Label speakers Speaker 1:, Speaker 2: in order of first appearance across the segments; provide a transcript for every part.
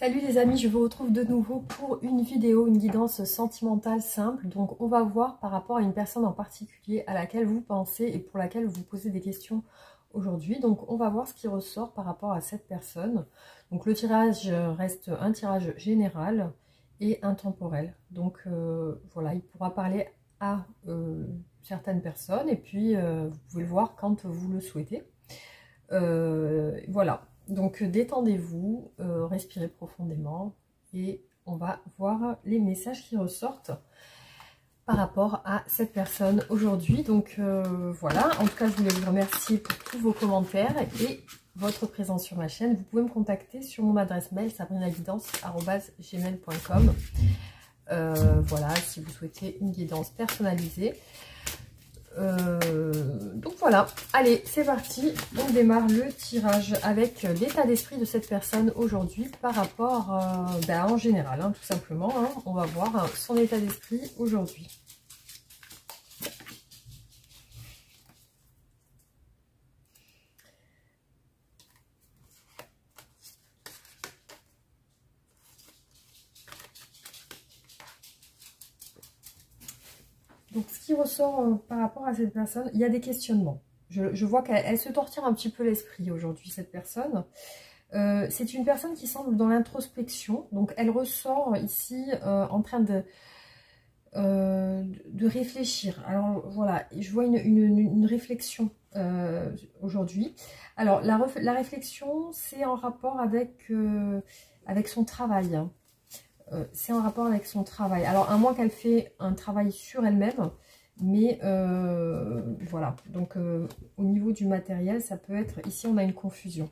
Speaker 1: Salut les amis, je vous retrouve de nouveau pour une vidéo, une guidance sentimentale simple. Donc on va voir par rapport à une personne en particulier à laquelle vous pensez et pour laquelle vous posez des questions aujourd'hui. Donc on va voir ce qui ressort par rapport à cette personne. Donc le tirage reste un tirage général et intemporel. Donc voilà, il pourra parler à certaines personnes et puis vous pouvez le voir quand vous le souhaitez. Voilà. Donc détendez-vous, respirez profondément et on va voir les messages qui ressortent par rapport à cette personne aujourd'hui. Donc voilà, en tout cas je voulais vous remercier pour tous vos commentaires et votre présence sur ma chaîne. Vous pouvez me contacter sur mon adresse mail sabrinaguidance@gmail.com. Voilà, si vous souhaitez une guidance personnalisée. Donc voilà, allez c'est parti, on démarre le tirage avec l'état d'esprit de cette personne aujourd'hui par rapport en général, hein, tout simplement, hein, on va voir son état d'esprit aujourd'hui. Donc ce qui ressort par rapport à cette personne, il y a des questionnements. Je vois qu'elle se tortille un petit peu l'esprit aujourd'hui, cette personne. C'est une personne qui semble dans l'introspection. Donc elle ressort ici en train de réfléchir. Alors voilà, je vois une réflexion aujourd'hui. Alors la réflexion, c'est en rapport avec son travail. C'est en rapport avec son travail. Alors, à moins qu'elle fait un travail sur elle-même, mais voilà. Donc, au niveau du matériel, ça peut être... Ici, on a une confusion.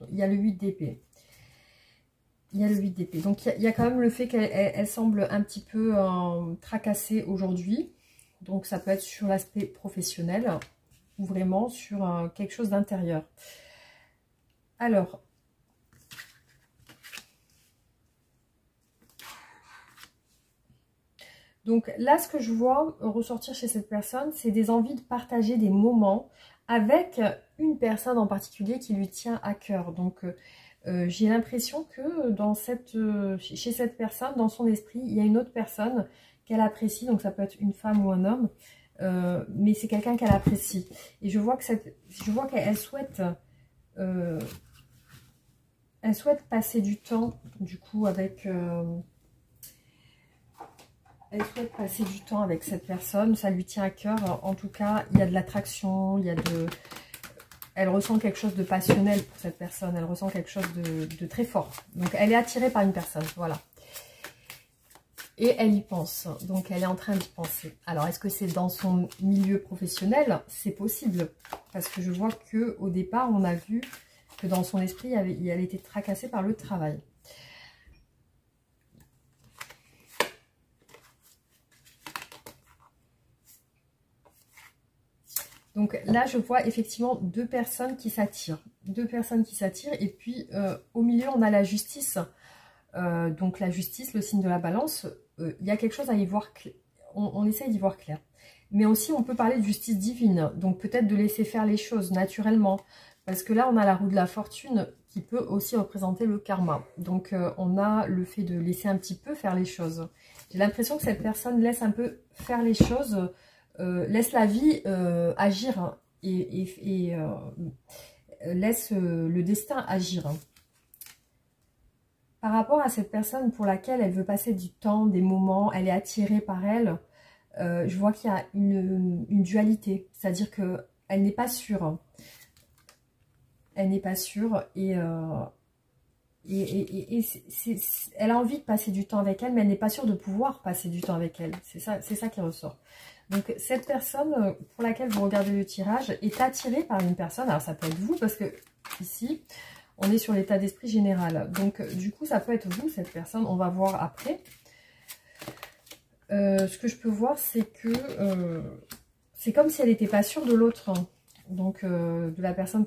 Speaker 1: Donc, il y a le 8 d'épée. Il y a le 8 d'épée. Donc, il y a quand même le fait qu'elle semble un petit peu tracassée aujourd'hui. Donc, ça peut être sur l'aspect professionnel ou vraiment sur quelque chose d'intérieur. Alors... Donc là, ce que je vois ressortir chez cette personne, c'est des envies de partager des moments avec une personne en particulier qui lui tient à cœur. Donc j'ai l'impression que chez cette personne, dans son esprit, il y a une autre personne qu'elle apprécie. Donc ça peut être une femme ou un homme, mais c'est quelqu'un qu'elle apprécie. Et je vois qu'elle souhaite... elle souhaite passer du temps, du coup, avec... Elle souhaite passer du temps avec cette personne, ça lui tient à cœur. En tout cas, il y a de l'attraction, elle ressent quelque chose de passionnel pour cette personne, elle ressent quelque chose de très fort. Donc, elle est attirée par une personne, voilà. Et elle y pense, donc elle est en train d'y penser. Alors, est-ce que c'est dans son milieu professionnel? C'est possible, parce que je vois qu'au départ, on a vu que dans son esprit, elle était tracassée par le travail. Donc là, je vois effectivement deux personnes qui s'attirent. Deux personnes qui s'attirent. Et puis, au milieu, on a la justice. Donc la justice, le signe de la balance. Il y a quelque chose à y voir clair. On essaye d'y voir clair. Mais aussi, on peut parler de justice divine. Donc peut-être de laisser faire les choses naturellement. Parce que là, on a la roue de la fortune qui peut aussi représenter le karma. Donc on a le fait de laisser un petit peu faire les choses. J'ai l'impression que cette personne laisse un peu faire les choses... laisse la vie agir, hein, et laisse le destin agir. Hein. Par rapport à cette personne pour laquelle elle veut passer du temps, des moments, elle est attirée par elle, je vois qu'il y a une dualité. C'est-à-dire qu'elle n'est pas sûre. Hein. Elle n'est pas sûre et elle a envie de passer du temps avec elle, mais elle n'est pas sûre de pouvoir passer du temps avec elle. C'est ça qui ressort. Donc cette personne pour laquelle vous regardez le tirage est attirée par une personne. Alors ça peut être vous parce que ici on est sur l'état d'esprit général. Donc du coup ça peut être vous cette personne. On va voir après. Ce que je peux voir c'est que c'est comme si elle n'était pas sûre de l'autre. Hein. Donc de la personne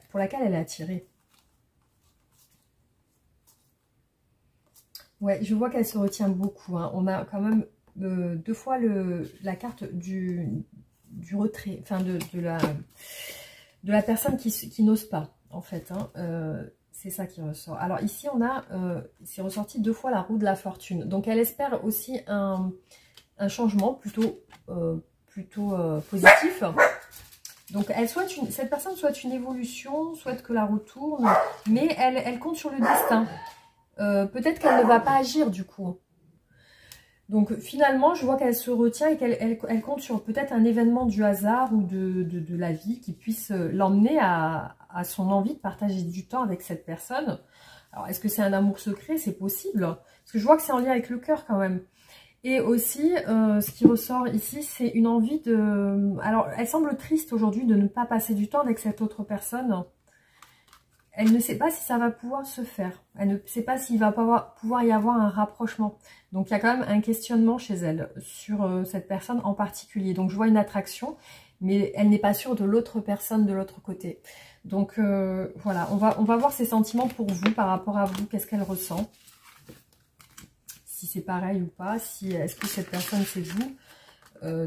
Speaker 1: pour laquelle elle est attirée. Ouais, je vois qu'elle se retient beaucoup. Hein. On a quand même deux fois la carte du retrait, enfin de la personne qui n'ose pas, en fait. Hein. C'est ça qui ressort. Alors ici, on a, c'est ressorti 2 fois la roue de la fortune. Donc elle espère aussi un changement plutôt positif. Donc elle souhaite cette personne souhaite une évolution, souhaite que la roue tourne, mais elle compte sur le destin. Peut-être qu'elle ne va pas agir du coup. Donc finalement, je vois qu'elle se retient et qu'elle compte sur peut-être un événement du hasard ou de la vie qui puisse l'emmener à son envie de partager du temps avec cette personne. Alors, est-ce que c'est un amour secret? C'est possible. Parce que je vois que c'est en lien avec le cœur quand même. Et aussi, ce qui ressort ici, c'est une envie de... Alors, elle semble triste aujourd'hui de ne pas passer du temps avec cette autre personne. Elle ne sait pas si ça va pouvoir se faire. Elle ne sait pas s'il va pouvoir y avoir un rapprochement. Donc, il y a quand même un questionnement chez elle sur cette personne en particulier. Donc, je vois une attraction, mais elle n'est pas sûre de l'autre personne de l'autre côté. Donc, voilà, on va voir ses sentiments pour vous, par rapport à vous. Qu'est-ce qu'elle ressent? Si c'est pareil ou pas. Est-ce que cette personne, c'est vous?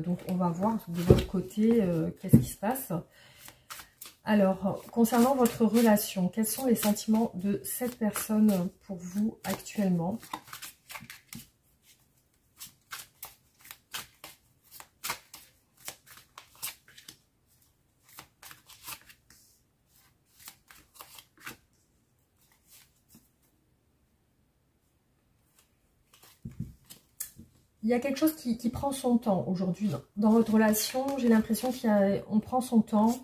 Speaker 1: Donc, on va voir de votre côté qu'est-ce qui se passe. Alors, concernant votre relation, quels sont les sentiments de cette personne pour vous actuellement? Il y a quelque chose qui prend son temps aujourd'hui. Dans votre relation, j'ai l'impression qu'on prend son temps.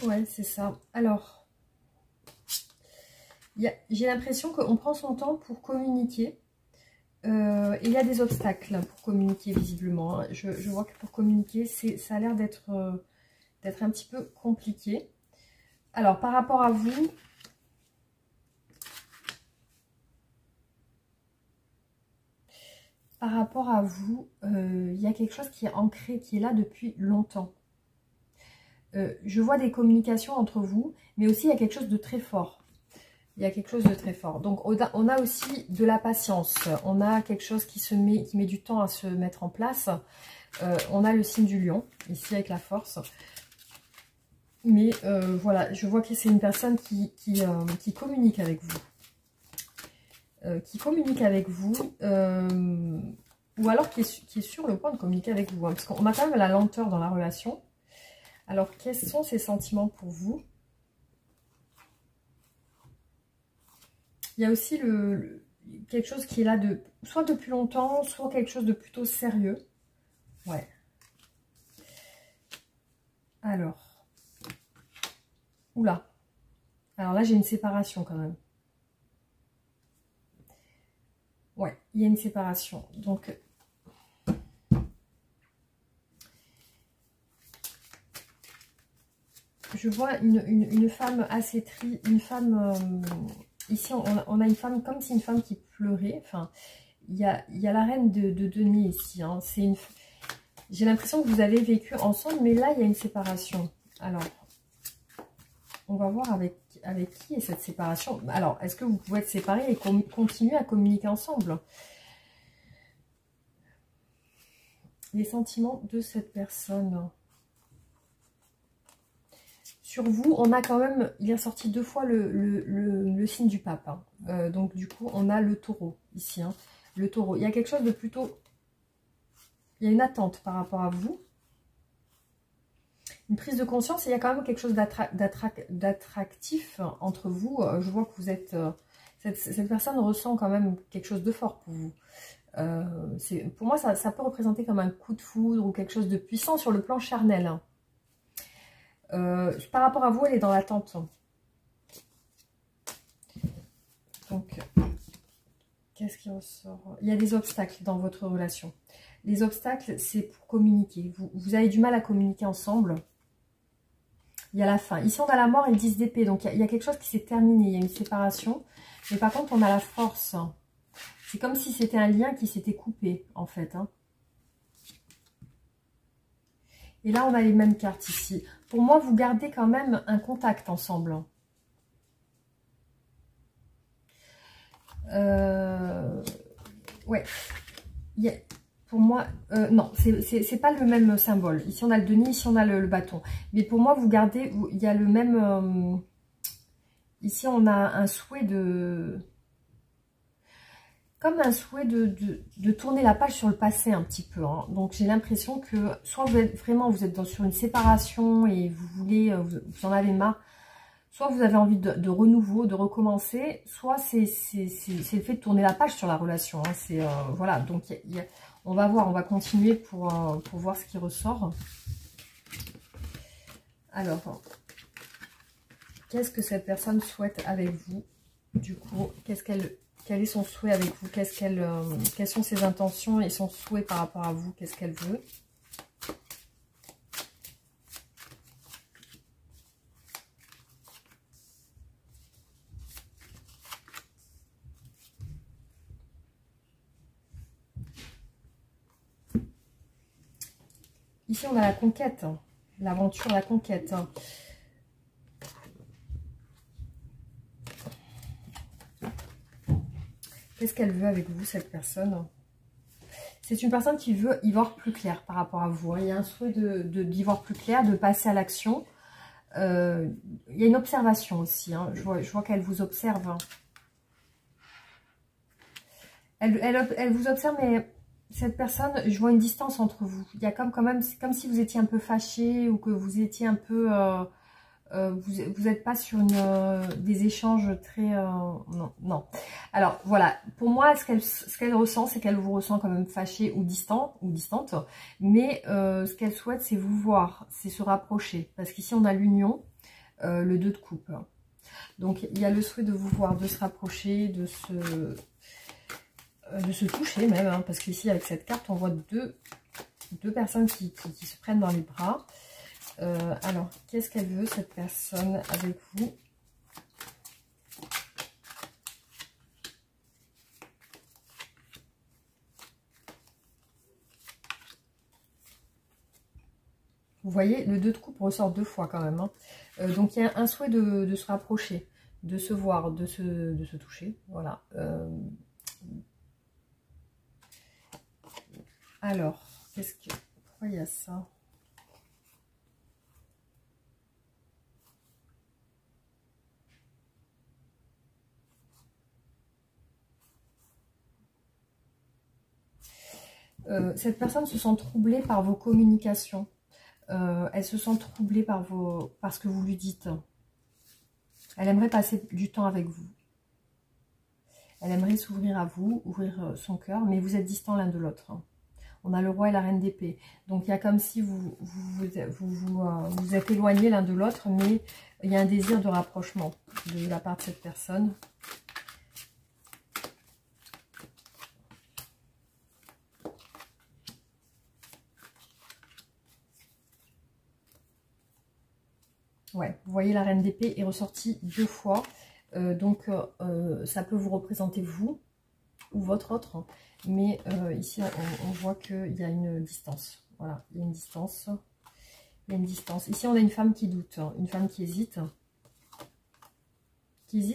Speaker 1: Ouais, c'est ça. Alors, j'ai l'impression qu'on prend son temps pour communiquer. Et il y a des obstacles pour communiquer visiblement. Hein. Je vois que pour communiquer, ça a l'air d'être un petit peu compliqué. Alors, par rapport à vous... Par rapport à vous, il y a quelque chose qui est ancré, qui est là depuis longtemps. Je vois des communications entre vous, mais aussi il y a quelque chose de très fort. Il y a quelque chose de très fort. Donc, on a aussi de la patience. On a quelque chose qui met du temps à se mettre en place. On a le signe du lion, ici avec la force. Mais voilà, je vois que c'est une personne qui communique avec vous. Qui communique avec vous, ou alors qui est sur le point de communiquer avec vous. Hein, parce qu'on a quand même la lenteur dans la relation. Alors, quels sont ces sentiments pour vous? Il y a aussi quelque chose qui est là soit depuis longtemps, soit quelque chose de plutôt sérieux. Ouais. Alors. Oula. Alors là, j'ai une séparation quand même. Ouais, il y a une séparation. Donc, je vois une femme assez triste, une femme... ici, on a une femme comme si une femme qui pleurait. Enfin, il y a la reine de denier ici. Hein. J'ai l'impression que vous avez vécu ensemble, mais là, il y a une séparation. Alors, on va voir avec qui est cette séparation. Alors, est-ce que vous pouvez être séparés et continuer à communiquer ensemble? Les sentiments de cette personne. Sur vous, on a quand même, il est sorti 2 fois le signe du pape. Hein. Donc, du coup, on a le taureau ici. Hein. Le taureau. Il y a quelque chose de plutôt... Il y a une attente par rapport à vous. Une prise de conscience, et il y a quand même quelque chose d'attractif entre vous. Je vois que vous êtes... Cette personne ressent quand même quelque chose de fort pour vous. Pour moi, ça peut représenter comme un coup de foudre ou quelque chose de puissant sur le plan charnel. Hein. Par rapport à vous, elle est dans l'attente. Donc, qu'est-ce qui ressort? Il y a des obstacles dans votre relation. Les obstacles, c'est pour communiquer. Vous avez du mal à communiquer ensemble. Il y a la fin. Ici, on a la mort et le 10 d'épée. Donc, il y a quelque chose qui s'est terminé. Il y a une séparation. Mais par contre, on a la force. C'est comme si c'était un lien qui s'était coupé, en fait. Hein. Et là, on a les mêmes cartes ici. Pour moi, vous gardez quand même un contact ensemble. Ouais. pour moi, non, c'est pas le même symbole. Ici, on a le denier, ici, on a le bâton. Mais pour moi, vous gardez, il y a le même... ici, on a un souhait de... Comme un souhait de tourner la page sur le passé un petit peu. Hein. Donc, j'ai l'impression que soit vous êtes vraiment, vous êtes sur une séparation et vous voulez, vous en avez marre. Soit vous avez envie de renouveau, de recommencer, soit c'est le fait de tourner la page sur la relation. Hein. Voilà, donc on va voir, on va continuer pour voir ce qui ressort. Alors, qu'est-ce que cette personne souhaite avec vous? Du coup, quel est son souhait avec vous? Quelles sont ses intentions et son souhait par rapport à vous? Qu'est-ce qu'elle veut? Ici, on a la conquête, hein. L'aventure, la conquête. Hein. Qu'est-ce qu'elle veut avec vous, cette personne? C'est une personne qui veut y voir plus clair par rapport à vous. Hein. Il y a un souhait d'y voir plus clair, de passer à l'action. Il y a une observation aussi. Hein. Je vois qu'elle vous observe. Hein. Elle vous observe, mais... Cette personne, je vois une distance entre vous. Il y a quand même, c'est comme si vous étiez un peu fâché ou que vous étiez un peu... vous n'êtes pas sur des échanges très... non, non. Alors, voilà. Pour moi, ce qu'elle ressent, c'est qu'elle vous ressent quand même fâché ou distante. Mais ce qu'elle souhaite, c'est vous voir, c'est se rapprocher. Parce qu'ici, on a l'union, le 2 de coupe. Donc, il y a le souhait de vous voir, de se rapprocher, de se toucher même, hein, parce qu'ici avec cette carte on voit deux personnes qui se prennent dans les bras. Alors qu'est-ce qu'elle veut cette personne avec vous? Vous voyez, le 2 de coupe ressort 2 fois quand même. Hein. Donc il y a un souhait de se rapprocher, de se voir, de se toucher. Voilà. Alors, pourquoi il y a ça? Cette personne se sent troublée par vos communications. Elle se sent troublée par ce que vous lui dites. Elle aimerait passer du temps avec vous. Elle aimerait s'ouvrir à vous, ouvrir son cœur, mais vous êtes distants l'un de l'autre. On a le roi et la reine d'épée. Donc, il y a comme si vous êtes éloignés l'un de l'autre, mais il y a un désir de rapprochement de la part de cette personne. Ouais, vous voyez, la reine d'épée est ressortie 2 fois. Donc, ça peut vous représenter vous ou votre autre. Mais ici, on voit qu'il y a une distance. Voilà, il y a une distance. Il y a une distance. Ici, on a une femme qui doute, hein, une femme qui hésite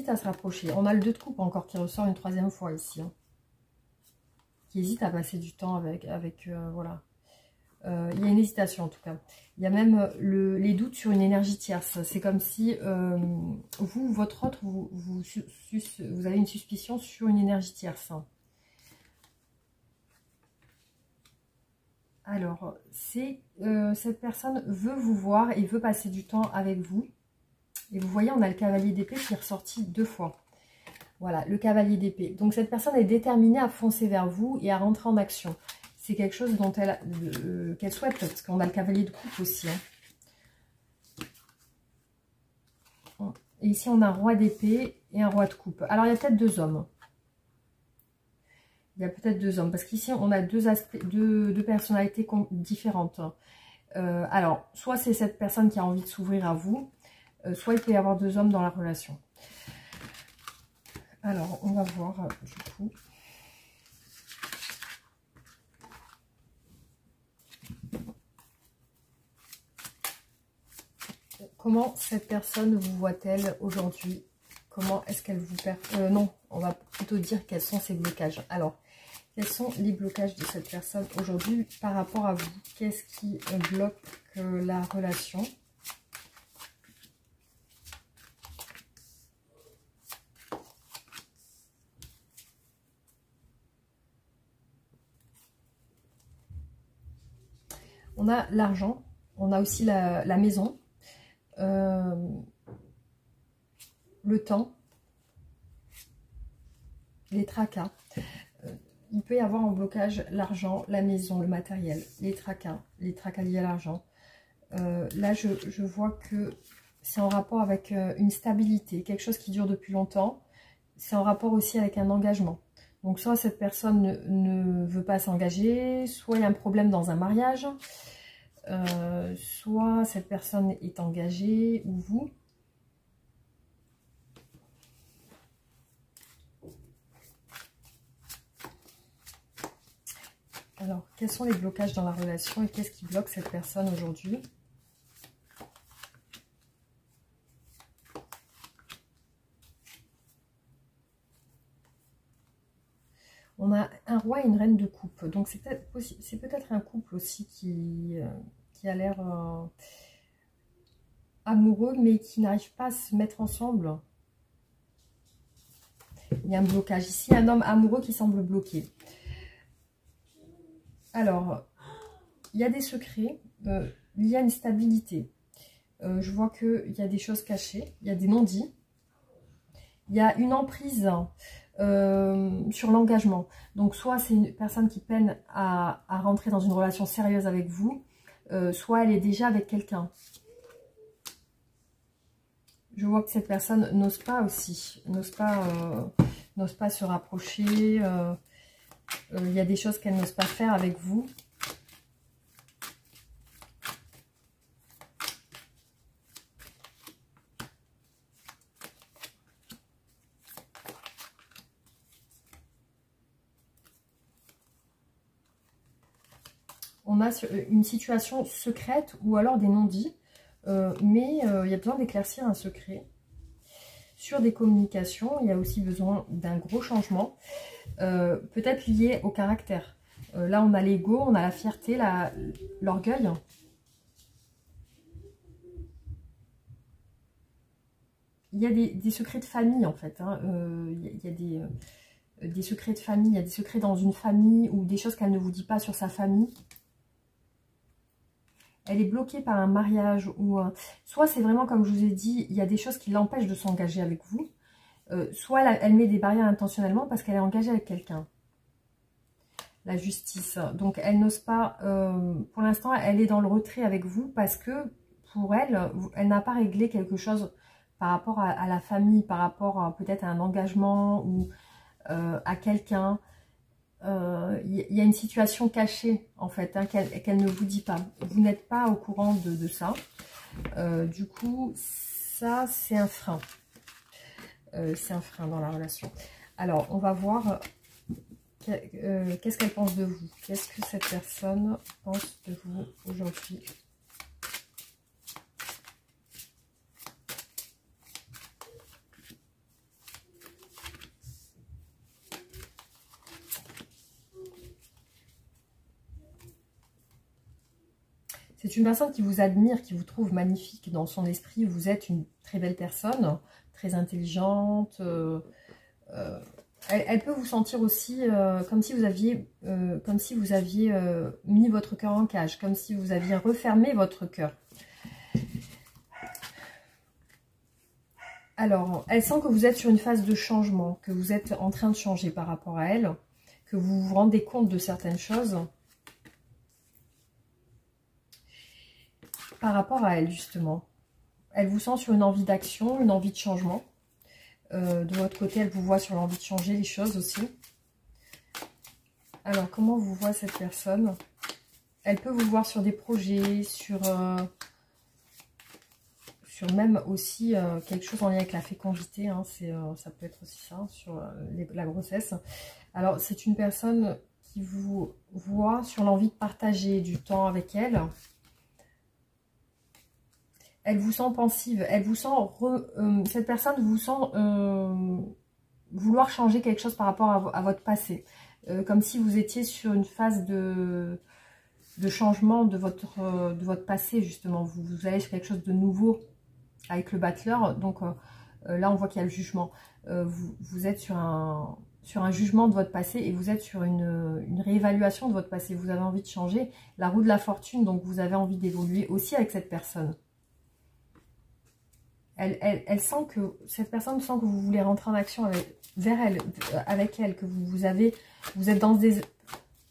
Speaker 1: à se rapprocher. On a le 2 de coupe encore qui ressort une 3e fois ici. Hein, qui hésite à passer du temps avec voilà. Il y a une hésitation en tout cas. Il y a même les doutes sur une énergie tierce. C'est comme si vous, votre autre, vous avez une suspicion sur une énergie tierce. Alors, cette personne veut vous voir et veut passer du temps avec vous. Et vous voyez, on a le cavalier d'épée qui est ressorti 2 fois. Voilà, le cavalier d'épée. Donc, cette personne est déterminée à foncer vers vous et à rentrer en action. C'est quelque chose dont qu'elle souhaite, parce qu'on a le cavalier de coupe aussi. Hein. Et ici, on a un roi d'épée et un roi de coupe. Alors, il y a peut-être 2 hommes. Il y a peut-être 2 hommes, parce qu'ici, on a deux personnalités différentes. Alors, soit c'est cette personne qui a envie de s'ouvrir à vous, soit il peut y avoir 2 hommes dans la relation. Alors, on va voir, du coup... Comment cette personne vous voit-elle aujourd'hui? Comment est-ce qu'elle vous perd? Non, on va plutôt dire quels sont ses blocages. Alors, Quels sont les blocages de cette personne aujourd'hui par rapport à vous? Qu'est-ce qui bloque la relation? On a l'argent, on a aussi la maison, le temps, les tracas. Il peut y avoir en blocage l'argent, la maison, le matériel, les tracas liés à l'argent. Là, je vois que c'est en rapport avec une stabilité, quelque chose qui dure depuis longtemps. C'est en rapport aussi avec un engagement. Donc, soit cette personne ne veut pas s'engager, soit il y a un problème dans un mariage, soit cette personne est engagée, ou vous. Alors, quels sont les blocages dans la relation et qu'est-ce qui bloque cette personne aujourd'hui? On a un roi et une reine de coupe. Donc, c'est peut-être un couple aussi qui a l'air amoureux, mais qui n'arrive pas à se mettre ensemble. Il y a un blocage. Ici, un homme amoureux qui semble bloqué. Alors, il y a des secrets, il y a une stabilité. Je vois qu'il y a des choses cachées, il y a des non-dits. Il y a une emprise sur l'engagement. Donc, soit c'est une personne qui peine à rentrer dans une relation sérieuse avec vous, soit elle est déjà avec quelqu'un. Je vois que cette personne n'ose pas aussi, n'ose pas se rapprocher. Il y a des choses qu'elle n'ose pas faire avec vous. On a une situation secrète ou alors des non-dits, mais il y a besoin d'éclaircir un secret. Sur des communications, il y a aussi besoin d'un gros changement, peut-être lié au caractère. Là, on a l'ego, on a la fierté, l'orgueil. Il y a des secrets de famille, en fait. Hein. Il y a des secrets de famille, il y a des secrets dans une famille ou des choses qu'elle ne vous dit pas sur sa famille. Elle est bloquée par un mariage ou soit c'est vraiment comme je vous ai dit, il y a des choses qui l'empêchent de s'engager avec vous, soit elle met des barrières intentionnellement parce qu'elle est engagée avec quelqu'un. La justice, donc elle n'ose pas, pour l'instant elle est dans le retrait avec vous parce que pour elle, elle n'a pas réglé quelque chose par rapport à la famille, par rapport peut-être à un engagement ou à quelqu'un. Il y a une situation cachée en fait, hein, qu'elle ne vous dit pas. Vous n'êtes pas au courant de ça. Du coup, ça c'est un frein. C'est un frein dans la relation. Alors, on va voir qu'est-ce qu'elle pense de vous. Qu'est-ce que cette personne pense de vous aujourd'hui? C'est une personne qui vous admire, qui vous trouve magnifique dans son esprit. Vous êtes une très belle personne, très intelligente. Elle peut vous sentir aussi comme si vous aviez, mis votre cœur en cage, comme si vous aviez refermé votre cœur. Alors, elle sent que vous êtes sur une phase de changement, que vous êtes en train de changer par rapport à elle, que vous vous rendez compte de certaines choses. Par rapport à elle, justement. Elle vous sent sur une envie d'action, une envie de changement. De votre côté, elle vous voit sur l'envie de changer les choses aussi. Alors, comment vous voit cette personne? Elle peut vous voir sur des projets, sur même aussi quelque chose en lien avec la fécondité. Hein, ça peut être aussi ça, sur la grossesse. Alors, c'est une personne qui vous voit sur l'envie de partager du temps avec elle. Elle vous sent pensive, elle vous sent, cette personne vous sent vouloir changer quelque chose par rapport à votre passé. comme si vous étiez sur une phase de changement de votre passé, justement. Vous allez sur quelque chose de nouveau avec le battleur. Donc là, on voit qu'il y a le jugement. Vous êtes sur un jugement de votre passé et vous êtes sur une réévaluation de votre passé. Vous avez envie de changer. La roue de la fortune, donc vous avez envie d'évoluer aussi avec cette personne. Elle sent que, cette personne sent que vous voulez rentrer en action avec elle, que vous êtes dans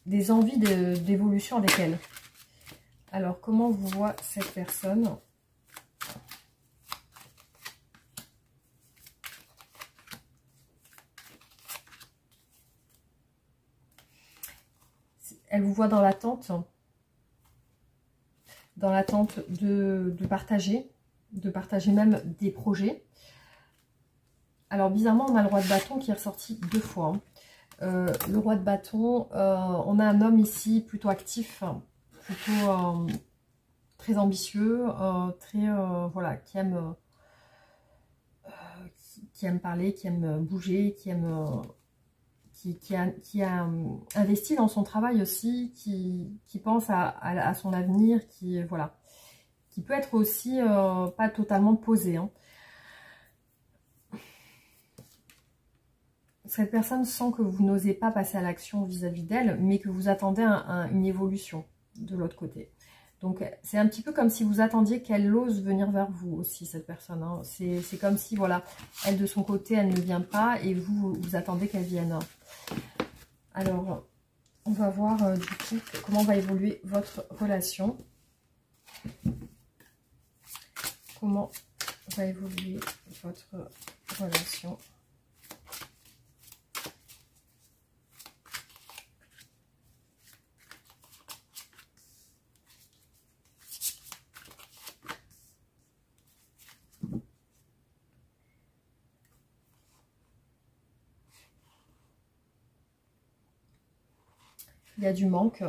Speaker 1: des envies d'évolution avec elle. Alors, comment vous voit cette personne? Elle vous voit dans l'attente de partager même des projets. Alors, bizarrement, on a le roi de bâton qui est ressorti 2 fois. Le roi de bâton, on a un homme ici plutôt actif, plutôt très ambitieux, voilà, qui aime parler, qui aime bouger, qui a investi dans son travail aussi, qui pense à son avenir, voilà, qui peut être aussi pas totalement posé. Hein. Cette personne sent que vous n'osez pas passer à l'action vis-à-vis d'elle, mais que vous attendez une évolution de l'autre côté. Donc, c'est un petit peu comme si vous attendiez qu'elle ose venir vers vous aussi, cette personne. Hein. C'est comme si, voilà, elle de son côté, elle ne vient pas et vous attendez qu'elle vienne. Alors, on va voir du coup comment va évoluer votre relation. Comment va évoluer votre relation. Il y a du manque.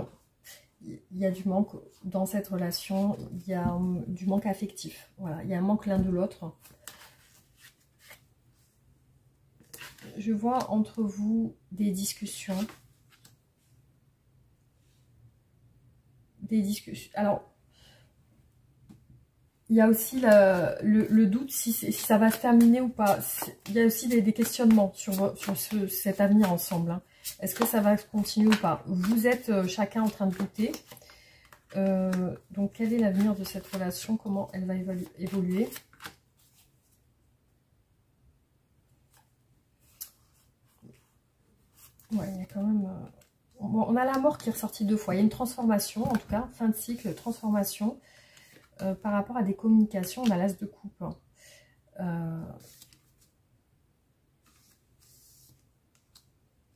Speaker 1: Il y a du manque dans cette relation. Il y a du manque affectif. Voilà, il y a un manque l'un de l'autre. Je vois entre vous des discussions. Alors, il y a aussi le doute si ça va se terminer ou pas. Il y a aussi des questionnements sur cet avenir ensemble. Hein. Est-ce que ça va continuer ou pas? Vous êtes chacun en train de douter. Donc, quel est l'avenir de cette relation? Comment elle va évoluer? Ouais, il y a quand même... Bon, on a la mort qui est ressortie 2 fois. Il y a une transformation, en tout cas, fin de cycle, transformation. Par rapport à des communications, on a l'as de coupe.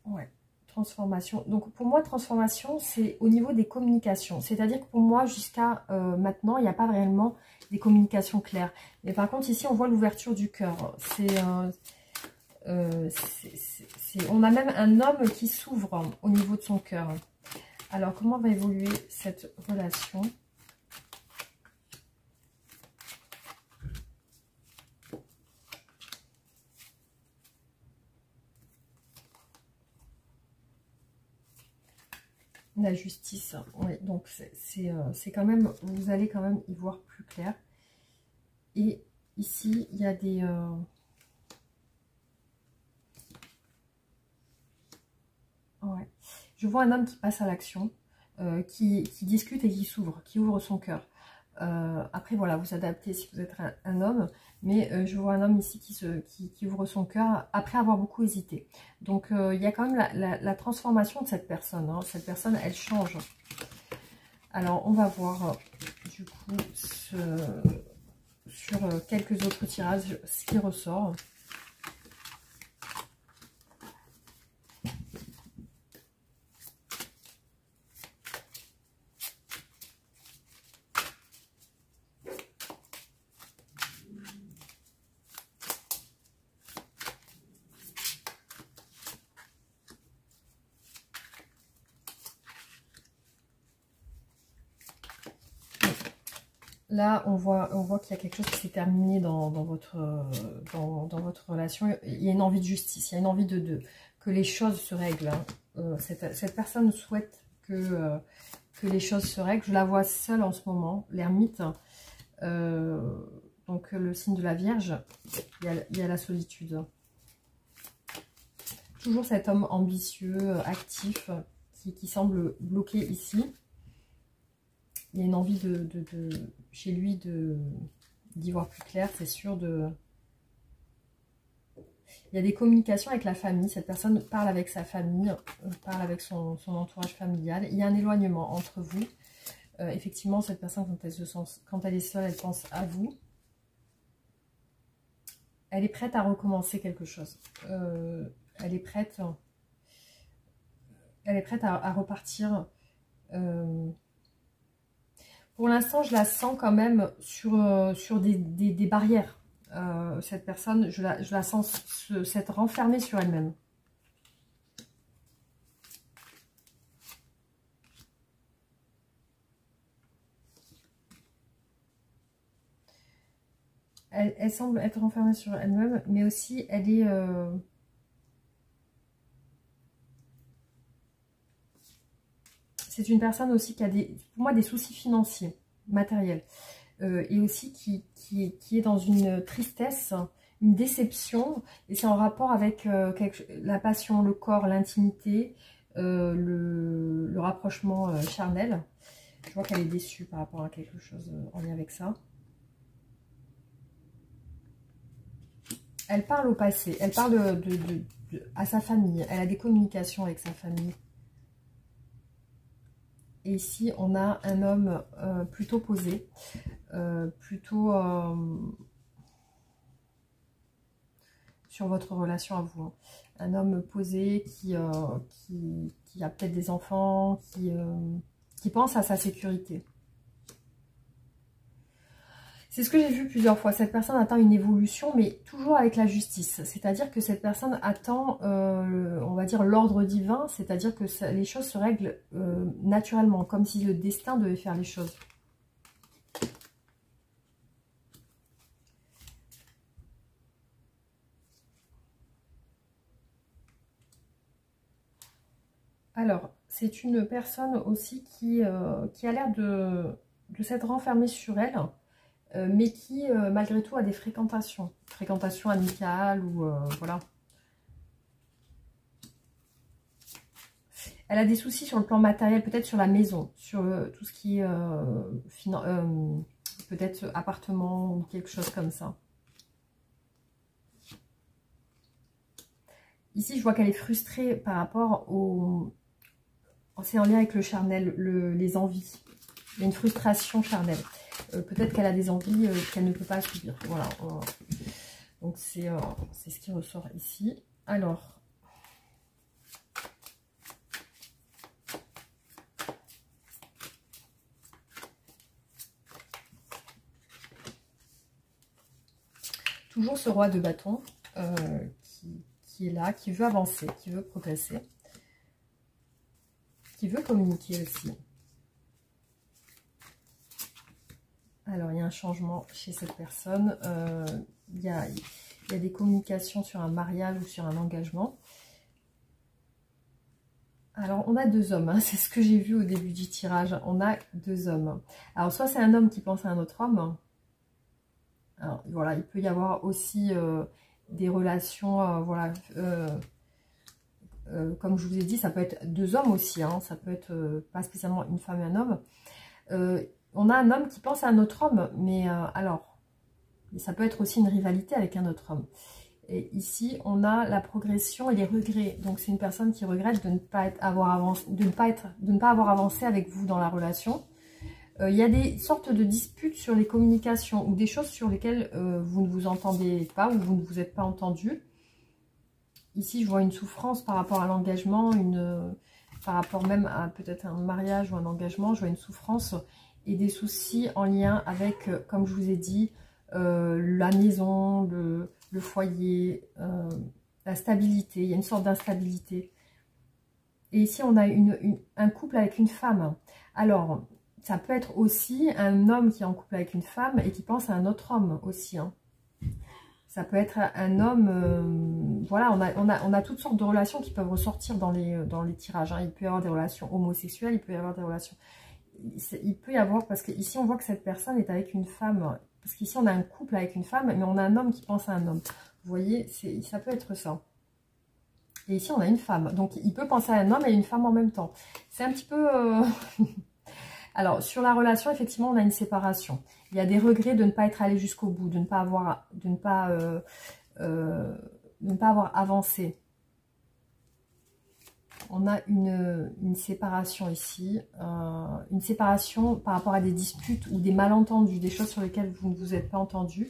Speaker 1: Ouais, transformation. Donc pour moi, transformation, c'est au niveau des communications. C'est-à-dire que pour moi, jusqu'à maintenant, il n'y a pas réellement des communications claires. Mais par contre, ici, on voit l'ouverture du cœur. On a même un homme qui s'ouvre au niveau de son cœur. Alors, comment va évoluer cette relation ? La justice, oui, donc c'est quand même, vous allez quand même y voir plus clair. Et ici, il y a des... ouais. Je vois un homme qui passe à l'action, qui discute et qui s'ouvre, qui ouvre son cœur. Après, voilà, vous adaptez si vous êtes un homme, mais je vois un homme ici qui ouvre son cœur après avoir beaucoup hésité. Donc, il y a quand même la transformation de cette personne. Hein. Cette personne, elle change. Alors, on va voir, du coup, sur quelques autres tirages, ce qui ressort. Là, on voit qu'il y a quelque chose qui s'est terminé dans votre relation. Il y a une envie de justice, il y a une envie que les choses se règlent. Hein. Cette personne souhaite que les choses se règlent. Je la vois seule en ce moment, l'ermite. Donc le signe de la Vierge, il y a la solitude. Toujours cet homme ambitieux, actif, qui semble bloqué ici. Il y a une envie chez lui d'y voir plus clair, c'est sûr. Il y a des communications avec la famille. Cette personne parle avec sa famille, parle avec son entourage familial. Il y a un éloignement entre vous. Effectivement, cette personne, quand elle est seule, elle pense à vous. Elle est prête à recommencer quelque chose. Elle est prête à repartir. Pour l'instant, je la sens quand même sur des barrières. Cette personne, je la sens s'être renfermée sur elle-même. Elle semble être renfermée sur elle-même, mais aussi elle est... c'est une personne aussi qui a pour moi des soucis financiers, matériels. Et aussi qui est dans une tristesse, une déception. Et c'est en rapport avec la passion, le corps, l'intimité, le rapprochement charnel. Je vois qu'elle est déçue par rapport à quelque chose en lien avec ça. Elle parle au passé, elle parle à sa famille, elle a des communications avec sa famille. Et ici, on a un homme plutôt posé, plutôt sur votre relation à vous. Hein. Un homme posé qui a peut-être des enfants, qui pense à sa sécurité. C'est ce que j'ai vu plusieurs fois. Cette personne attend une évolution, mais toujours avec la justice. C'est-à-dire que cette personne attend, on va dire, l'ordre divin. C'est-à-dire que les choses se règlent naturellement, comme si le destin devait faire les choses. Alors, c'est une personne aussi qui a l'air de s'être renfermée sur elle. Mais qui, malgré tout, a des fréquentations amicales ou voilà. Elle a des soucis sur le plan matériel, peut-être sur la maison, sur tout ce qui est peut-être appartement ou quelque chose comme ça. Ici, je vois qu'elle est frustrée par rapport au... C'est en lien avec le charnel, les envies. Il y a une frustration charnelle. Peut-être qu'elle a des envies qu'elle ne peut pas subir. Voilà. Donc, c'est ce qui ressort ici. Alors, toujours ce roi de bâton qui est là, qui veut avancer, qui veut progresser, qui veut communiquer aussi. Alors, il y a un changement chez cette personne. Il y a des communications sur un mariage ou sur un engagement. Alors, on a deux hommes. Hein, c'est ce que j'ai vu au début du tirage. On a deux hommes. Alors, soit c'est un homme qui pense à un autre homme. Alors, voilà, il peut y avoir aussi des relations, voilà. Comme je vous ai dit, ça peut être deux hommes aussi. Hein, ça peut être pas spécialement une femme et un homme. On a un homme qui pense à un autre homme, mais alors, ça peut être aussi une rivalité avec un autre homme. Et ici, on a la progression et les regrets. Donc, c'est une personne qui regrette de ne pas avoir avancé avec vous dans la relation. Il y a des sortes de disputes sur les communications ou des choses sur lesquelles vous ne vous entendez pas ou vous ne vous êtes pas entendu. Ici, je vois une souffrance par rapport à l'engagement, par rapport même à peut-être un mariage ou un engagement. Je vois une souffrance et des soucis en lien avec, comme je vous ai dit, la maison, le foyer, la stabilité. Il y a une sorte d'instabilité. Et ici, on a un couple avec une femme. Alors, ça peut être aussi un homme qui est en couple avec une femme et qui pense à un autre homme aussi. Hein. Ça peut être un homme voilà, on a toutes sortes de relations qui peuvent ressortir dans les tirages. Hein. Il peut y avoir des relations homosexuelles, il peut y avoir des relations... Il peut y avoir, parce qu'ici on voit que cette personne est avec une femme, parce qu'ici on a un couple avec une femme, mais on a un homme qui pense à un homme. Vous voyez, ça peut être ça. Et ici on a une femme, donc il peut penser à un homme et une femme en même temps. C'est un petit peu... Alors, sur la relation, effectivement, on a une séparation. Il y a des regrets de ne pas être allé jusqu'au bout, de ne pas avoir avancé. On a une séparation ici, une séparation par rapport à des disputes ou des malentendus, des choses sur lesquelles vous ne vous êtes pas entendu.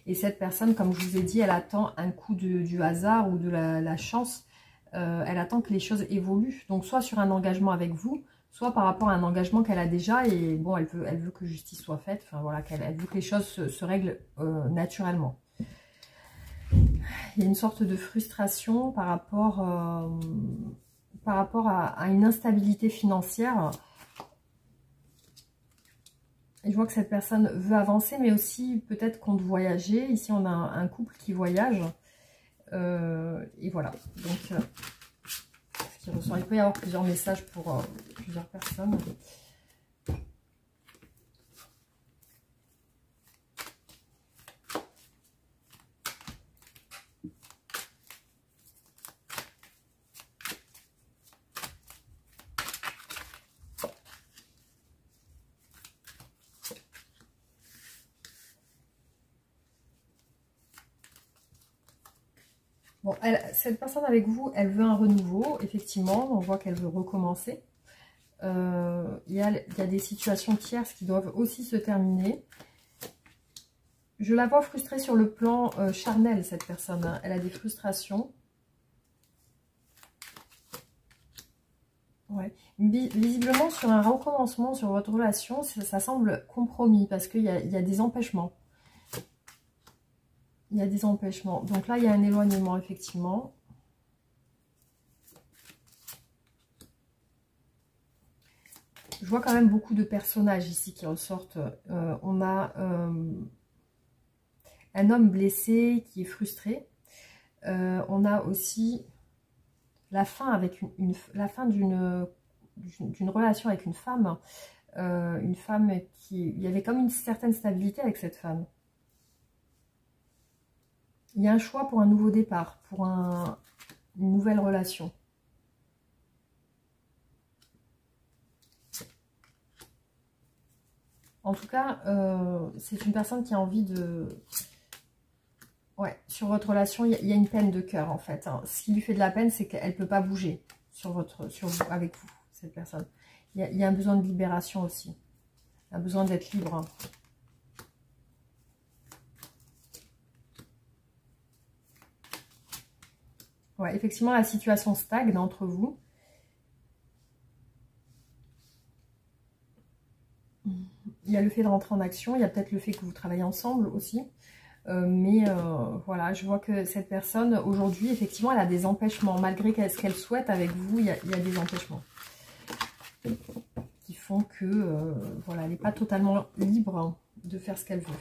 Speaker 1: Et cette personne, comme je vous ai dit, elle attend un coup du hasard ou de la chance. Elle attend que les choses évoluent. Donc, soit sur un engagement avec vous, soit par rapport à un engagement qu'elle a déjà. Et bon, elle veut que justice soit faite. Enfin, voilà, elle veut que les choses se règlent naturellement. Il y a une sorte de frustration par rapport à une instabilité financière. Et je vois que cette personne veut avancer, mais aussi peut-être compte voyager. Ici, on a un couple qui voyage. Et voilà. Donc, ce qui ressort. Il peut y avoir plusieurs messages pour plusieurs personnes. Bon, cette personne avec vous, elle veut un renouveau, effectivement. On voit qu'elle veut recommencer. Il y a des situations tierces qui doivent aussi se terminer. Je la vois frustrée sur le plan charnel, cette personne. Hein. Elle a des frustrations. Ouais. Visiblement, sur un recommencement, sur votre relation, ça semble compromis parce qu'il y a des empêchements. Il y a des empêchements. Donc là, il y a un éloignement, effectivement. Je vois quand même beaucoup de personnages ici qui ressortent. On a un homme blessé qui est frustré. On a aussi la fin avec la fin d'une relation avec une femme. Une femme il y avait comme une certaine stabilité avec cette femme. Il y a un choix pour un nouveau départ, pour une nouvelle relation. En tout cas, c'est une personne qui a envie de... Ouais, sur votre relation, il y a une peine de cœur en fait. Hein. Ce qui lui fait de la peine, c'est qu'elle ne peut pas bouger avec vous, cette personne. Il y a un besoin de libération aussi. Un besoin d'être libre. Hein. Ouais, effectivement, la situation stagne entre vous. Il y a le fait de rentrer en action, il y a peut-être le fait que vous travaillez ensemble aussi. Voilà, je vois que cette personne, aujourd'hui, effectivement, elle a des empêchements. Malgré ce qu'elle souhaite avec vous, il y a des empêchements. Qui font que, voilà, elle n'est pas totalement libre de faire ce qu'elle veut.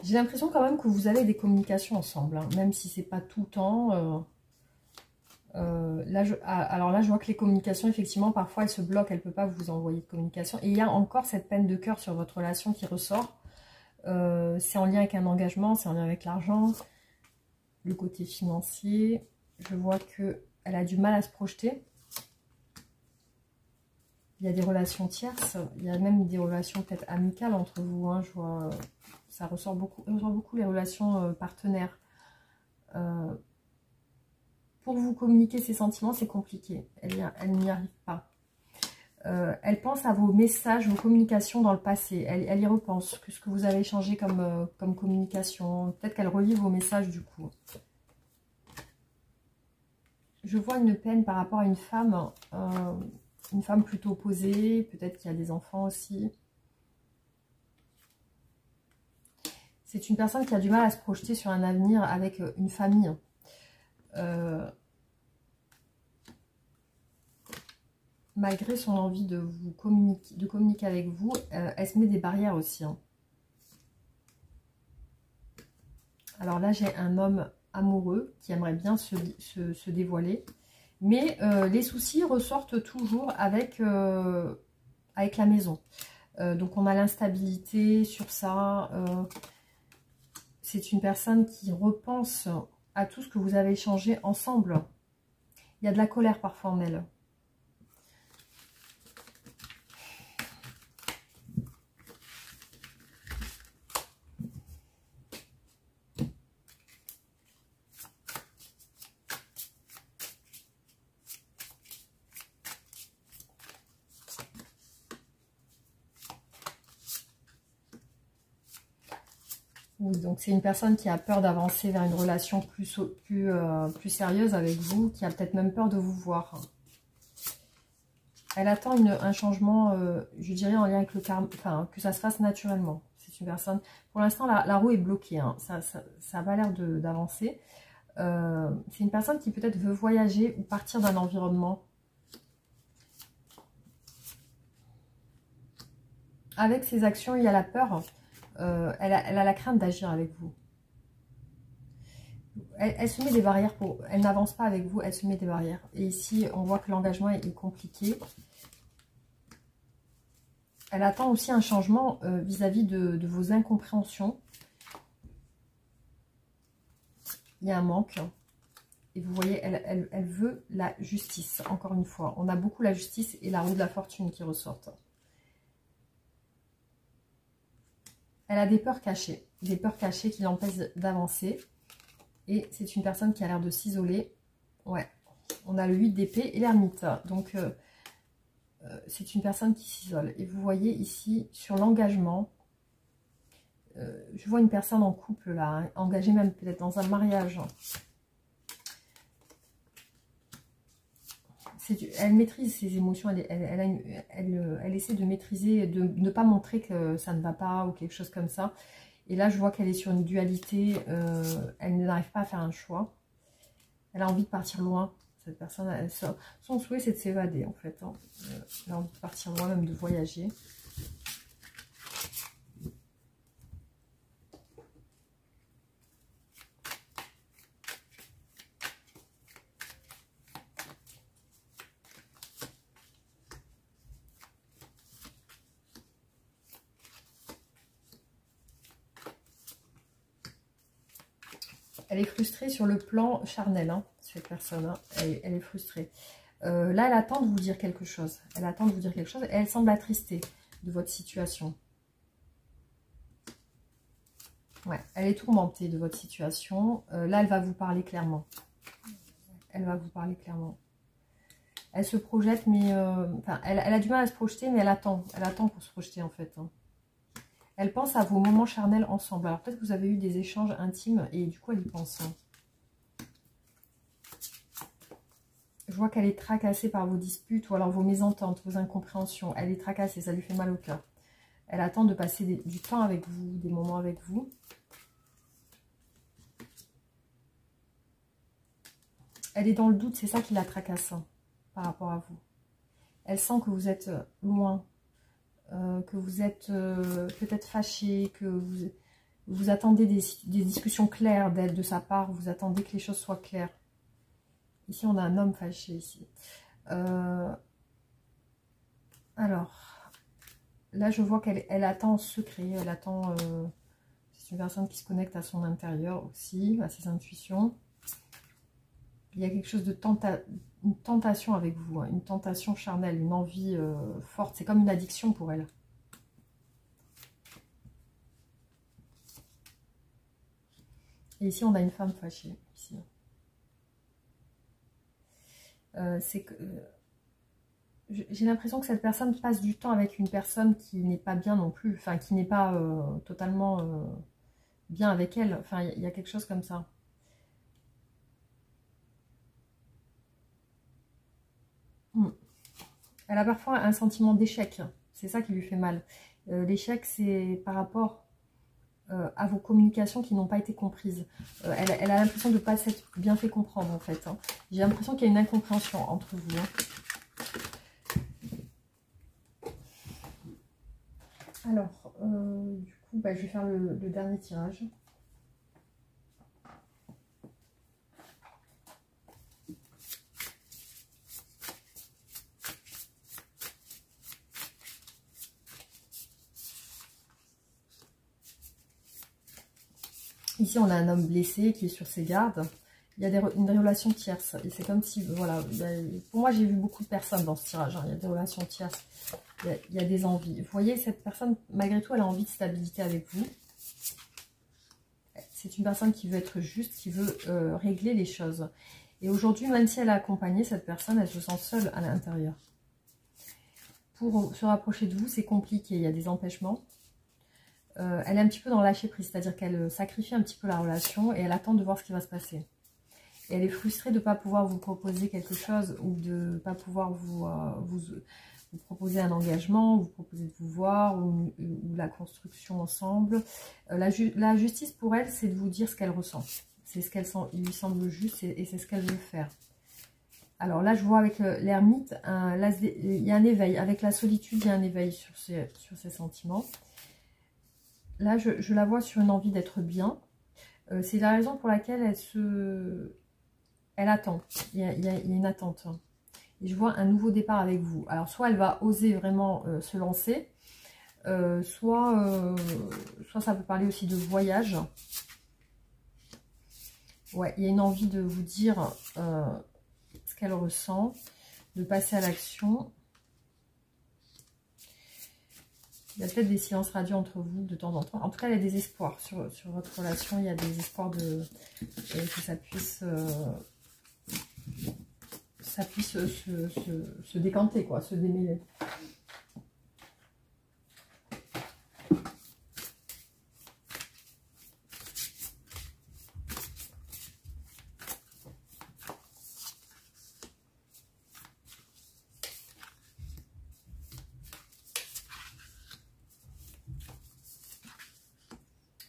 Speaker 1: J'ai l'impression quand même que vous avez des communications ensemble, hein, même si c'est pas tout le temps. Alors là, je vois que les communications, effectivement, parfois, elles se bloquent, elle ne peut pas vous envoyer de communication. Et il y a encore cette peine de cœur sur votre relation qui ressort. C'est en lien avec un engagement, c'est en lien avec l'argent, le côté financier. Je vois qu'elle a du mal à se projeter. Il y a des relations tierces, il y a même des relations peut-être amicales entre vous. Hein, je vois, ça ressort beaucoup les relations partenaires. Pour vous communiquer ses sentiments, c'est compliqué. Elle n'y arrive pas. Elle pense à vos messages, vos communications dans le passé. Elle y repense, ce que vous avez échangé comme communication. Peut-être qu'elle relit vos messages du coup. Je vois une peine par rapport à une femme plutôt posée. Peut-être qu'il y a des enfants aussi. C'est une personne qui a du mal à se projeter sur un avenir avec une famille. Malgré son envie de communiquer avec vous, elle se met des barrières aussi. Hein. Alors là, j'ai un homme amoureux qui aimerait bien se dévoiler. Mais les soucis ressortent toujours avec la maison. Donc on a l'instabilité sur ça. C'est une personne qui repense à tout ce que vous avez échangé ensemble. Il y a de la colère parfois en elle. Oui, donc c'est une personne qui a peur d'avancer vers une relation plus sérieuse avec vous, qui a peut-être même peur de vous voir. Elle attend un changement, je dirais, en lien avec le karma, enfin, que ça se fasse naturellement. C'est une personne, pour l'instant, la roue est bloquée, hein. Ça n'a pas l'air d'avancer. C'est une personne qui peut-être veut voyager ou partir d'un environnement. Avec ses actions, il y a la peur. Elle a la crainte d'agir avec vous. Elle se met des barrières elle n'avance pas avec vous, elle se met des barrières. Et ici, on voit que l'engagement est compliqué. Elle attend aussi un changement vis-à-vis de vos incompréhensions. Il y a un manque. Et vous voyez, elle veut la justice, encore une fois. On a beaucoup la justice et la roue de la fortune qui ressortent. Elle a des peurs cachées qui l'empêchent d'avancer. Et c'est une personne qui a l'air de s'isoler. Ouais, on a le 8 d'épée et l'ermite. Donc, c'est une personne qui s'isole. Et vous voyez ici, sur l'engagement, je vois une personne en couple là, hein, engagée même peut-être dans un mariage. Elle maîtrise ses émotions, elle essaie de maîtriser, de ne pas montrer que ça ne va pas ou quelque chose comme ça. Et là, je vois qu'elle est sur une dualité, elle n'arrive pas à faire un choix. Elle a envie de partir loin. Cette personne, son souhait, c'est de s'évader en fait. Hein. Elle a envie de partir loin, même de voyager. Elle est frustrée sur le plan charnel, hein, cette personne. Hein. Elle est frustrée. Là, elle attend de vous dire quelque chose. Elle attend de vous dire quelque chose et elle semble attristée de votre situation. Ouais, elle est tourmentée de votre situation. Là, elle va vous parler clairement. Elle va vous parler clairement. Elle se projette, mais... enfin, elle a du mal à se projeter, mais elle attend. Elle attend pour se projeter, en fait. Hein. Elle pense à vos moments charnels ensemble. Alors, peut-être que vous avez eu des échanges intimes et du coup, elle y pense. Hein. Je vois qu'elle est tracassée par vos disputes ou alors vos mésententes, vos incompréhensions. Elle est tracassée, ça lui fait mal au cœur. Elle attend de passer du temps avec vous, des moments avec vous. Elle est dans le doute, c'est ça qui la tracasse hein, par rapport à vous. Elle sent que vous êtes loin, que vous êtes peut-être fâché, que vous attendez des discussions claires d'elle, de sa part, vous attendez que les choses soient claires. Ici, on a un homme fâché, ici. Alors, là, je vois qu'elle attend en secret, elle attend... c'est une personne qui se connecte à son intérieur aussi, à ses intuitions. Il y a quelque chose de une tentation avec vous, hein, une tentation charnelle, une envie forte. C'est comme une addiction pour elle. Et ici, on a une femme fâchée. Ici. C'est que j'ai l'impression que cette personne passe du temps avec une personne qui n'est pas bien non plus, enfin qui n'est pas totalement bien avec elle. Enfin, il y a quelque chose comme ça. Hmm. Elle a parfois un sentiment d'échec. C'est ça qui lui fait mal. L'échec, c'est par rapport à vos communications qui n'ont pas été comprises. Elle a l'impression de ne pas s'être bien fait comprendre, en fait. Hein. J'ai l'impression qu'il y a une incompréhension entre vous. Hein. Alors, du coup, bah, je vais faire le dernier tirage. Ici, on a un homme blessé qui est sur ses gardes. Il y a une relation tierce. Et c'est comme si, voilà, pour moi, j'ai vu beaucoup de personnes dans ce tirage. Hein. Il y a des relations tierces. Il y a des envies. Vous voyez, cette personne, malgré tout, elle a envie de stabilité avec vous. C'est une personne qui veut être juste, qui veut régler les choses. Et aujourd'hui, même si elle a accompagné cette personne, elle se sent seule à l'intérieur. Pour se rapprocher de vous, c'est compliqué. Il y a des empêchements. Elle est un petit peu dans le lâcher prise, c'est-à-dire qu'elle sacrifie un petit peu la relation et elle attend de voir ce qui va se passer. Et elle est frustrée de ne pas pouvoir vous proposer quelque chose ou de ne pas pouvoir vous proposer un engagement, vous proposer de vous voir ou la construction ensemble. La justice pour elle, c'est de vous dire ce qu'elle ressent. C'est ce qu'elle sent, il lui semble juste et c'est ce qu'elle veut faire. Alors là, je vois avec l'ermite, il y a un éveil. Avec la solitude, il y a un éveil sur ses sentiments. Là, je la vois sur une envie d'être bien. C'est la raison pour laquelle elle attend. Il y a une attente. Et je vois un nouveau départ avec vous. Alors, soit elle va oser vraiment se lancer, soit ça peut parler aussi de voyage. Ouais, il y a une envie de vous dire ce qu'elle ressent, de passer à l'action. Il y a peut-être des silences radieux entre vous de temps en temps. En tout cas, il y a des espoirs sur votre relation. Il y a des espoirs que ça puisse se décanter, quoi, se démêler.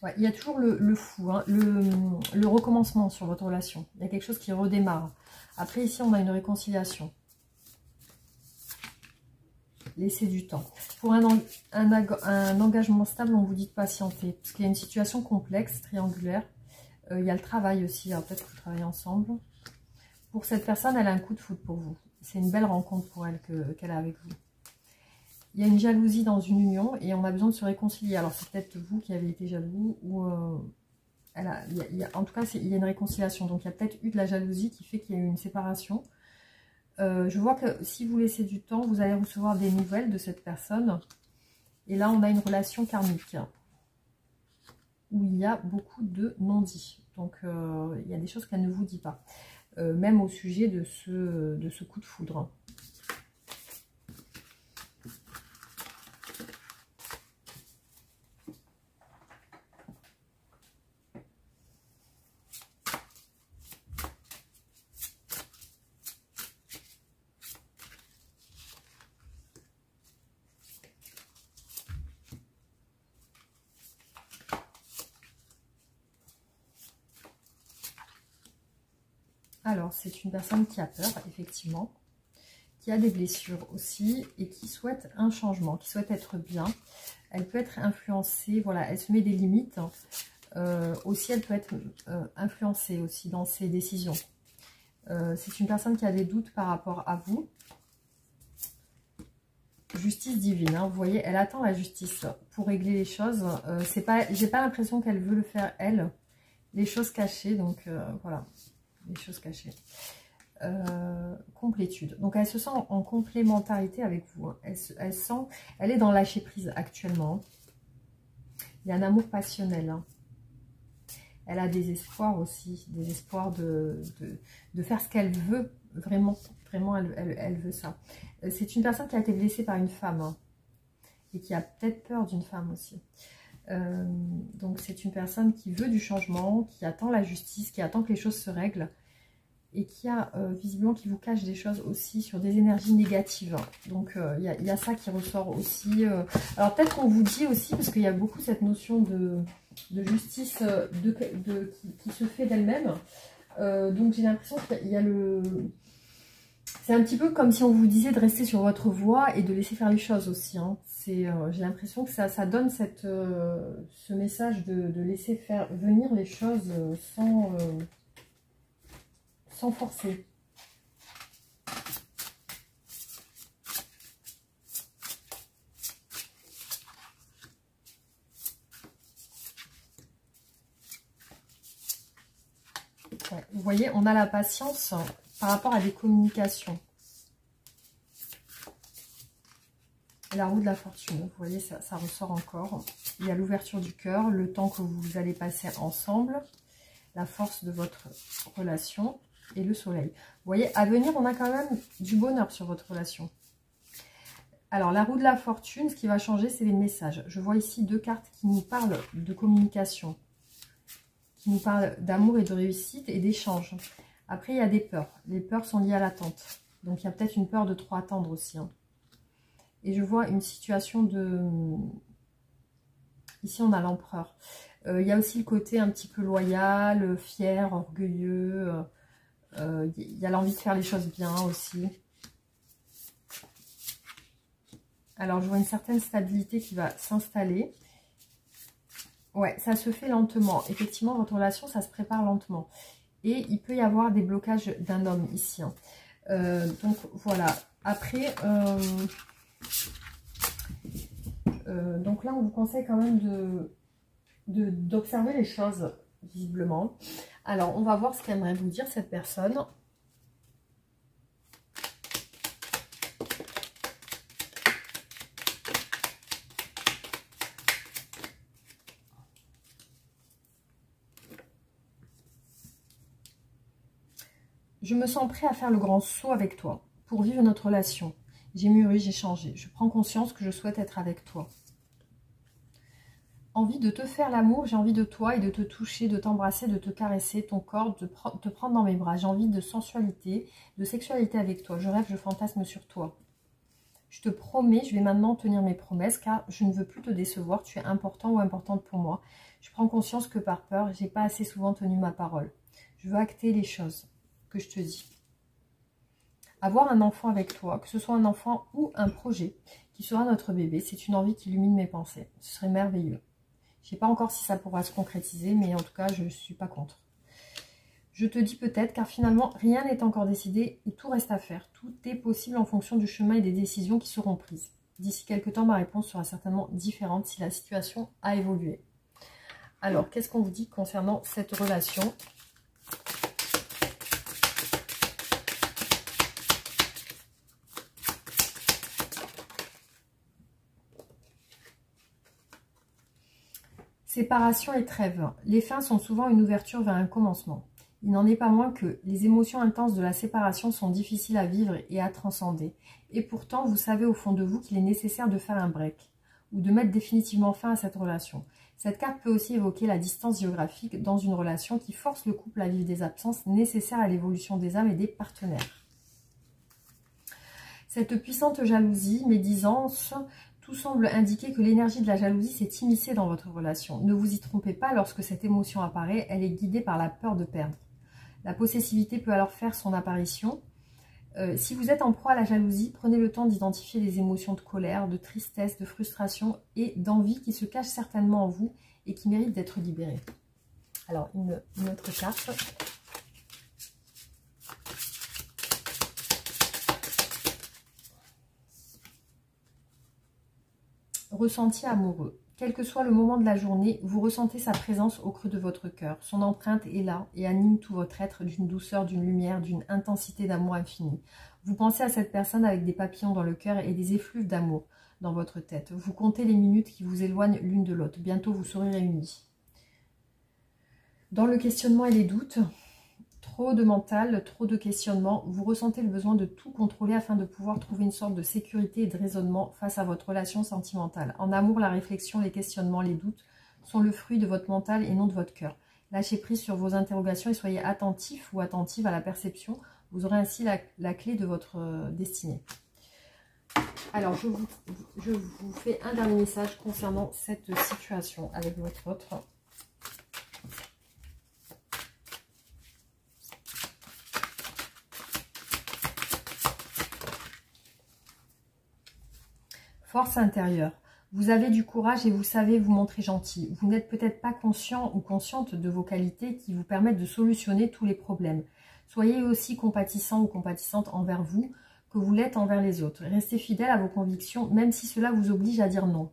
Speaker 1: Ouais, il y a toujours le fou, hein, le recommencement sur votre relation. Il y a quelque chose qui redémarre. Après, ici, on a une réconciliation. Laissez du temps. Pour un engagement stable, on vous dit de patienter. Parce qu'il y a une situation complexe, triangulaire. Il y a le travail aussi. Peut-être que vous travaillez ensemble. Pour cette personne, elle a un coup de foudre pour vous. C'est une belle rencontre pour elle qu'elle a avec vous. Il y a une jalousie dans une union et on a besoin de se réconcilier. Alors, c'est peut-être vous qui avez été jaloux ou... en tout cas, il y a une réconciliation. Donc, il y a peut-être eu de la jalousie qui fait qu'il y a eu une séparation. Je vois que si vous laissez du temps, vous allez recevoir des nouvelles de cette personne. Et là, on a une relation karmique où il y a beaucoup de non-dits. Donc, il y a des choses qu'elle ne vous dit pas. Même au sujet de ce coup de foudre. Alors, c'est une personne qui a peur, effectivement, qui a des blessures aussi et qui souhaite un changement, qui souhaite être bien. Elle peut être influencée, voilà, elle se met des limites. Aussi, elle peut être influencée aussi dans ses décisions. C'est une personne qui a des doutes par rapport à vous. Justice divine, hein, vous voyez, elle attend la justice pour régler les choses. J'ai pas l'impression qu'elle veut le faire, elle. Les choses cachées, donc voilà. Les choses cachées. Complétude. Donc, elle se sent en complémentarité avec vous. Hein. Elle est dans lâcher prise actuellement. Il y a un amour passionnel. Hein. Elle a des espoirs aussi. Des espoirs de faire ce qu'elle veut vraiment Vraiment, elle veut ça. C'est une personne qui a été blessée par une femme. Hein, et qui a peut-être peur d'une femme aussi. Donc c'est une personne qui veut du changement, qui attend la justice, qui attend que les choses se règlent. Et qui a visiblement qui vous cache des choses aussi sur des énergies négatives. Donc il y a ça qui ressort aussi. Alors peut-être qu'on vous dit aussi, parce qu'il y a beaucoup cette notion de justice qui se fait d'elle-même. Donc j'ai l'impression qu'il y a le... C'est un petit peu comme si on vous disait de rester sur votre voie et de laisser faire les choses aussi. Hein. J'ai l'impression que ça donne ce message de laisser faire venir les choses sans forcer. Ouais, vous voyez, on a la patience par rapport à des communications. La roue de la fortune, vous voyez, ça ressort encore. Il y a l'ouverture du cœur, le temps que vous allez passer ensemble, la force de votre relation et le soleil. Vous voyez, à venir, on a quand même du bonheur sur votre relation. Alors, la roue de la fortune, ce qui va changer, c'est les messages. Je vois ici 2 cartes qui nous parlent de communication, qui nous parlent d'amour et de réussite et d'échange. Après, il y a des peurs. Les peurs sont liées à l'attente. Donc, il y a peut-être une peur de trop attendre aussi. Hein. Et je vois une situation de... Ici, on a l'empereur. Il y a aussi le côté un petit peu loyal, fier, orgueilleux. Il y a l'envie de faire les choses bien aussi. Alors, je vois une certaine stabilité qui va s'installer. Ouais, ça se fait lentement. Effectivement, votre relation, ça se prépare lentement. Et il peut y avoir des blocages d'un homme ici. Hein. Donc, voilà. Après... donc là, on vous conseille quand même d'observer les choses, visiblement. Alors, on va voir ce qu'aimerait vous dire cette personne. Je me sens prêt à faire le grand saut avec toi pour vivre notre relation. J'ai mûri, j'ai changé. Je prends conscience que je souhaite être avec toi. Envie de te faire l'amour, j'ai envie de toi et de te toucher, de t'embrasser, de te caresser, ton corps, de te prendre dans mes bras. J'ai envie de sensualité, de sexualité avec toi. Je rêve, je fantasme sur toi. Je te promets, je vais maintenant tenir mes promesses car je ne veux plus te décevoir. Tu es important ou importante pour moi. Je prends conscience que par peur, j'ai pas assez souvent tenu ma parole. Je veux acter les choses que je te dis. Avoir un enfant avec toi, que ce soit un enfant ou un projet qui sera notre bébé, c'est une envie qui illumine mes pensées. Ce serait merveilleux. Je ne sais pas encore si ça pourra se concrétiser, mais en tout cas, je ne suis pas contre. Je te dis peut-être, car finalement, rien n'est encore décidé et tout reste à faire. Tout est possible en fonction du chemin et des décisions qui seront prises. D'ici quelques temps, ma réponse sera certainement différente si la situation a évolué. Alors, qu'est-ce qu'on vous dit concernant cette relation ? Séparation et trêve. Les fins sont souvent une ouverture vers un commencement. Il n'en est pas moins que les émotions intenses de la séparation sont difficiles à vivre et à transcender. Et pourtant, vous savez au fond de vous qu'il est nécessaire de faire un break ou de mettre définitivement fin à cette relation. Cette carte peut aussi évoquer la distance géographique dans une relation qui force le couple à vivre des absences nécessaires à l'évolution des âmes et des partenaires. Cette puissante jalousie, médisance, tout semble indiquer que l'énergie de la jalousie s'est immiscée dans votre relation. Ne vous y trompez pas, lorsque cette émotion apparaît, elle est guidée par la peur de perdre. La possessivité peut alors faire son apparition. Si vous êtes en proie à la jalousie, prenez le temps d'identifier les émotions de colère, de tristesse, de frustration et d'envie qui se cachent certainement en vous et qui méritent d'être libérées. Alors, une autre carte. Ressenti amoureux. Quel que soit le moment de la journée, vous ressentez sa présence au creux de votre cœur. Son empreinte est là et anime tout votre être d'une douceur, d'une lumière, d'une intensité d'amour infini. Vous pensez à cette personne avec des papillons dans le cœur et des effluves d'amour dans votre tête. Vous comptez les minutes qui vous éloignent l'une de l'autre. Bientôt, vous serez réunis. Dans le questionnement et les doutes, Trop de mental, trop de questionnements. Vous ressentez le besoin de tout contrôler afin de pouvoir trouver une sorte de sécurité et de raisonnement face à votre relation sentimentale. En amour, la réflexion, les questionnements, les doutes sont le fruit de votre mental et non de votre cœur. Lâchez prise sur vos interrogations et soyez attentif ou attentive à la perception. Vous aurez ainsi la clé de votre destinée. Alors, je vous fais un dernier message concernant cette situation avec votre autre. Force intérieure. Vous avez du courage et vous savez vous montrer gentil. Vous n'êtes peut-être pas conscient ou consciente de vos qualités qui vous permettent de solutionner tous les problèmes. Soyez aussi compatissant ou compatissante envers vous que vous l'êtes envers les autres. Restez fidèle à vos convictions, même si cela vous oblige à dire non.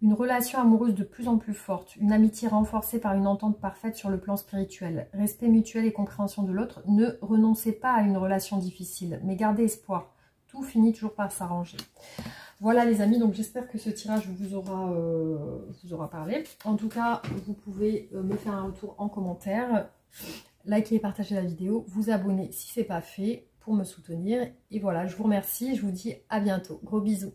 Speaker 1: Une relation amoureuse de plus en plus forte, une amitié renforcée par une entente parfaite sur le plan spirituel, respect mutuel et compréhension de l'autre. Ne renoncez pas à une relation difficile, mais gardez espoir. Tout finit toujours par s'arranger. Voilà les amis, donc j'espère que ce tirage vous aura parlé. En tout cas, vous pouvez me faire un retour en commentaire, liker et partager la vidéo, vous abonner si ce n'est pas fait pour me soutenir. Et voilà, je vous remercie, je vous dis à bientôt. Gros bisous.